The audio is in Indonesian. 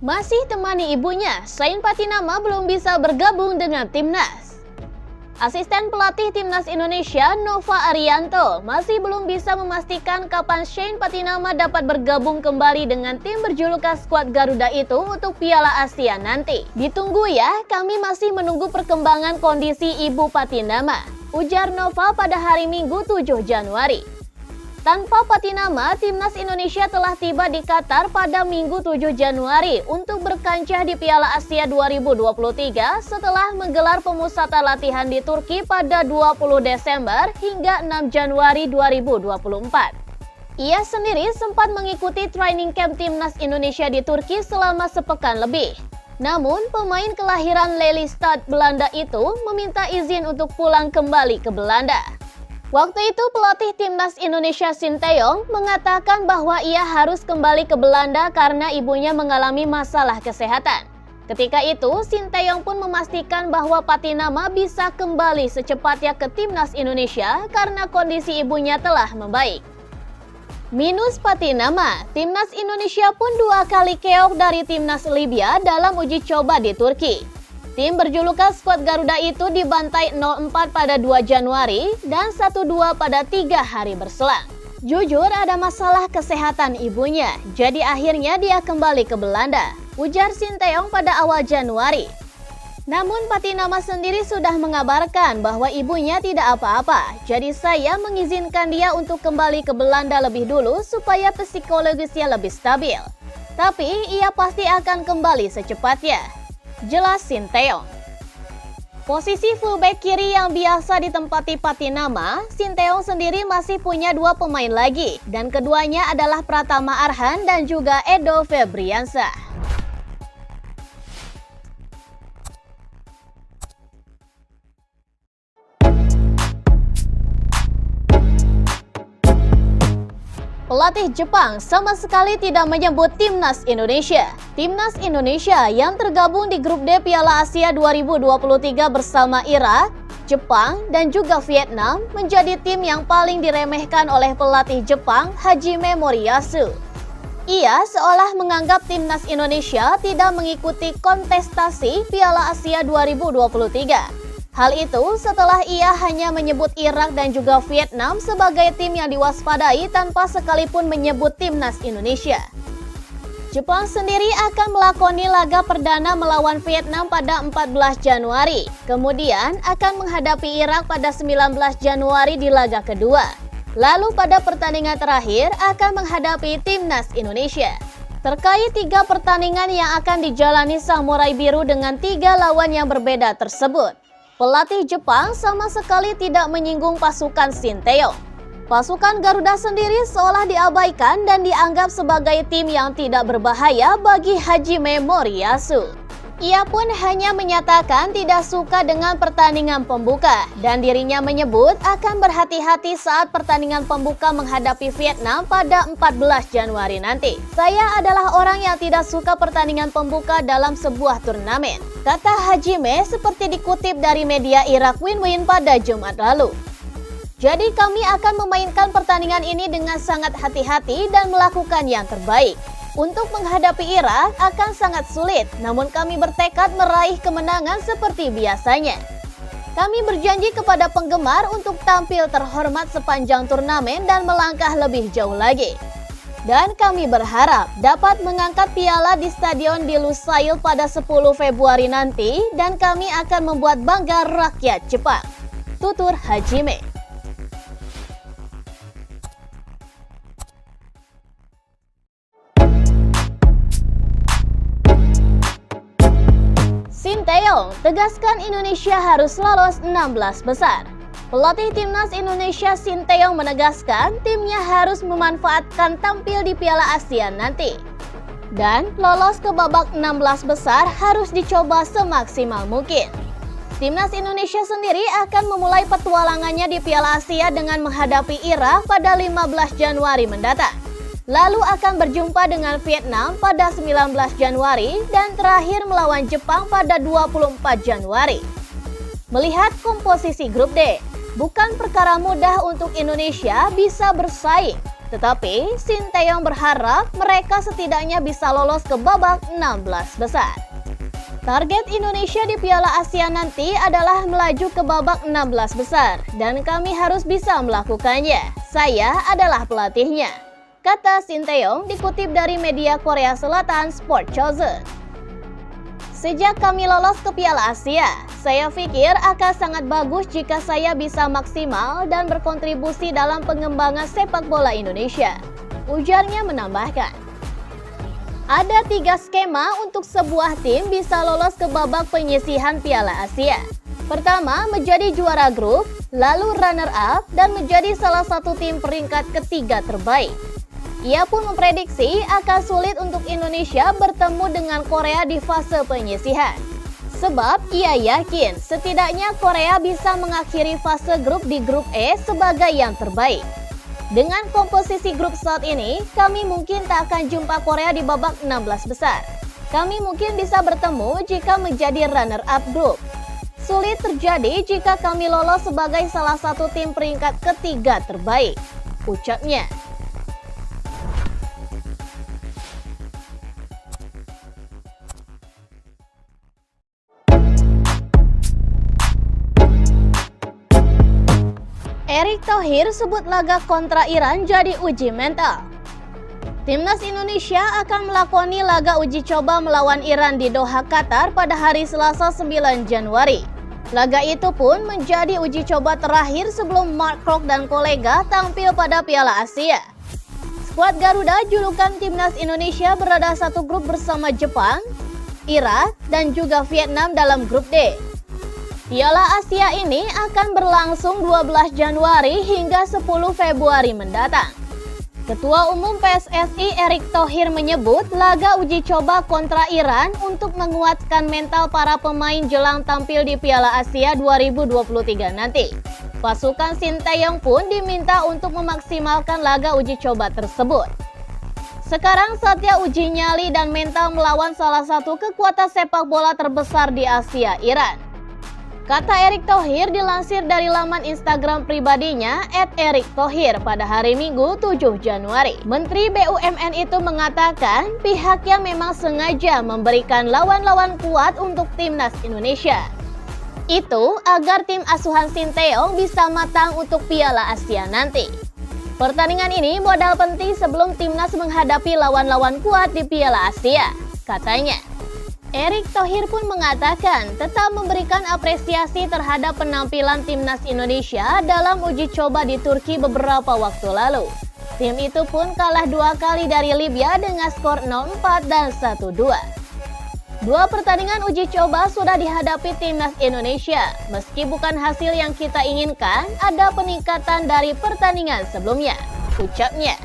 Masih temani ibunya, Zain Patinama belum bisa bergabung dengan timnas. Asisten pelatih timnas Indonesia, Nova Arianto, masih belum bisa memastikan kapan Zain Patinama dapat bergabung kembali dengan tim berjulukan skuad Garuda itu untuk Piala Asia nanti. Ditunggu ya, kami masih menunggu perkembangan kondisi ibu Patinama, ujar Nova pada hari Minggu 7 Januari. Tanpa Patinama, timnas Indonesia telah tiba di Qatar pada Minggu 7 Januari untuk berkancah di Piala Asia 2023 setelah menggelar pemusatan latihan di Turki pada 20 Desember hingga 6 Januari 2024. Ia sendiri sempat mengikuti training camp timnas Indonesia di Turki selama sepekan lebih. Namun, pemain kelahiran Lelystad, Belanda itu meminta izin untuk pulang kembali ke Belanda. Waktu itu pelatih timnas Indonesia Sinteyong mengatakan bahwa ia harus kembali ke Belanda karena ibunya mengalami masalah kesehatan. Ketika itu, Sinteyong pun memastikan bahwa Patinama bisa kembali secepatnya ke timnas Indonesia karena kondisi ibunya telah membaik. Minus Patinama, timnas Indonesia pun 2 kali keok dari timnas Libya dalam uji coba di Turki. Tim berjulukan skuad Garuda itu dibantai 0-4 pada 2 Januari dan 1-2 pada 3 hari berselang. Jujur ada masalah kesehatan ibunya, jadi akhirnya dia kembali ke Belanda, ujar Sinteyong pada awal Januari. Namun Patinama sendiri sudah mengabarkan bahwa ibunya tidak apa-apa, jadi saya mengizinkan dia untuk kembali ke Belanda lebih dulu supaya psikologisnya lebih stabil. Tapi ia pasti akan kembali secepatnya, jelas Sinteyong. Posisi fullback kiri yang biasa ditempati Patinama, Sinteyong sendiri masih punya 2 pemain lagi, dan keduanya adalah Pratama Arhan dan juga Edo Febriansyah. Pelatih Jepang sama sekali tidak menyebut timnas Indonesia. Timnas Indonesia yang tergabung di grup D Piala Asia 2023 bersama Irak, Jepang, dan juga Vietnam menjadi tim yang paling diremehkan oleh pelatih Jepang, Hajime Moriyasu. Ia seolah menganggap timnas Indonesia tidak mengikuti kontestasi Piala Asia 2023. Hal itu setelah ia hanya menyebut Irak dan juga Vietnam sebagai tim yang diwaspadai tanpa sekalipun menyebut timnas Indonesia. Jepang sendiri akan melakoni laga perdana melawan Vietnam pada 14 Januari, kemudian akan menghadapi Irak pada 19 Januari di laga kedua. Lalu pada pertandingan terakhir akan menghadapi timnas Indonesia. Terkait 3 pertandingan yang akan dijalani Samurai Biru dengan 3 lawan yang berbeda tersebut, pelatih Jepang sama sekali tidak menyinggung pasukan Sinteyong. Pasukan Garuda sendiri seolah diabaikan dan dianggap sebagai tim yang tidak berbahaya bagi Hajime Moriyasu. Ia pun hanya menyatakan tidak suka dengan pertandingan pembuka dan dirinya menyebut akan berhati-hati saat pertandingan pembuka menghadapi Vietnam pada 14 Januari nanti. Saya adalah orang yang tidak suka pertandingan pembuka dalam sebuah turnamen, kata Hajime seperti dikutip dari media Irak Win pada Jumat lalu. Jadi kami akan memainkan pertandingan ini dengan sangat hati-hati dan melakukan yang terbaik. Untuk menghadapi Irak akan sangat sulit, namun kami bertekad meraih kemenangan seperti biasanya. Kami berjanji kepada penggemar untuk tampil terhormat sepanjang turnamen dan melangkah lebih jauh lagi. Dan kami berharap dapat mengangkat piala di Stadion di Lusail pada 10 Februari nanti dan kami akan membuat bangga rakyat Jepang, tutur Hajime. Sinteyong tegaskan Indonesia harus lolos 16 besar. Pelatih timnas Indonesia Sinteyong menegaskan timnya harus memanfaatkan tampil di Piala Asia nanti. Dan lolos ke babak 16 besar harus dicoba semaksimal mungkin. Timnas Indonesia sendiri akan memulai petualangannya di Piala Asia dengan menghadapi Irak pada 15 Januari mendatang. Lalu akan berjumpa dengan Vietnam pada 19 Januari dan terakhir melawan Jepang pada 24 Januari. Melihat komposisi grup D, bukan perkara mudah untuk Indonesia bisa bersaing. Tetapi Sinteyong berharap mereka setidaknya bisa lolos ke babak 16 besar. Target Indonesia di Piala Asia nanti adalah melaju ke babak 16 besar dan kami harus bisa melakukannya. Saya adalah pelatihnya, kata Sinteyong dikutip dari media Korea Selatan Sport Chosun. Sejak kami lolos ke Piala Asia, saya pikir akan sangat bagus jika saya bisa maksimal dan berkontribusi dalam pengembangan sepak bola Indonesia, ujarnya menambahkan. Ada 3 skema untuk sebuah tim bisa lolos ke babak penyisihan Piala Asia. Pertama, menjadi juara grup, lalu runner-up, dan menjadi salah satu tim peringkat ketiga terbaik. Ia pun memprediksi akan sulit untuk Indonesia bertemu dengan Korea di fase penyisihan. Sebab ia yakin setidaknya Korea bisa mengakhiri fase grup di grup E sebagai yang terbaik. Dengan komposisi grup saat ini, kami mungkin tak akan jumpa Korea di babak 16 besar. Kami mungkin bisa bertemu jika menjadi runner-up grup. Sulit terjadi jika kami lolos sebagai salah satu tim peringkat ketiga terbaik, ucapnya. Erick Thohir sebut laga kontra Iran jadi uji mental. Timnas Indonesia akan melakoni laga uji coba melawan Iran di Doha, Qatar pada hari Selasa 9 Januari. Laga itu pun menjadi uji coba terakhir sebelum Mark Klok dan kolega tampil pada Piala Asia. Skuad Garuda julukan Timnas Indonesia berada satu grup bersama Jepang, Irak, dan juga Vietnam dalam grup D. Piala Asia ini akan berlangsung 12 Januari hingga 10 Februari mendatang. Ketua Umum PSSI Erick Thohir menyebut laga uji coba kontra Iran untuk menguatkan mental para pemain jelang tampil di Piala Asia 2023 nanti. Pasukan Sinteyong pun diminta untuk memaksimalkan laga uji coba tersebut. Sekarang saatnya uji nyali dan mental melawan salah satu kekuatan sepak bola terbesar di Asia, Iran, kata Erick Thohir dilansir dari laman Instagram pribadinya @erikthohir pada hari Minggu 7 Januari. Menteri BUMN itu mengatakan pihaknya memang sengaja memberikan lawan-lawan kuat untuk Timnas Indonesia. Itu agar tim asuhan Sinteyong bisa matang untuk Piala Asia nanti. Pertandingan ini modal penting sebelum Timnas menghadapi lawan-lawan kuat di Piala Asia, katanya. Erick Thohir pun mengatakan tetap memberikan apresiasi terhadap penampilan Timnas Indonesia dalam uji coba di Turki beberapa waktu lalu. Tim itu pun kalah 2 kali dari Libya dengan skor 0-4 dan 1-2. 2 pertandingan uji coba sudah dihadapi Timnas Indonesia. Meski bukan hasil yang kita inginkan, ada peningkatan dari pertandingan sebelumnya, ucapnya.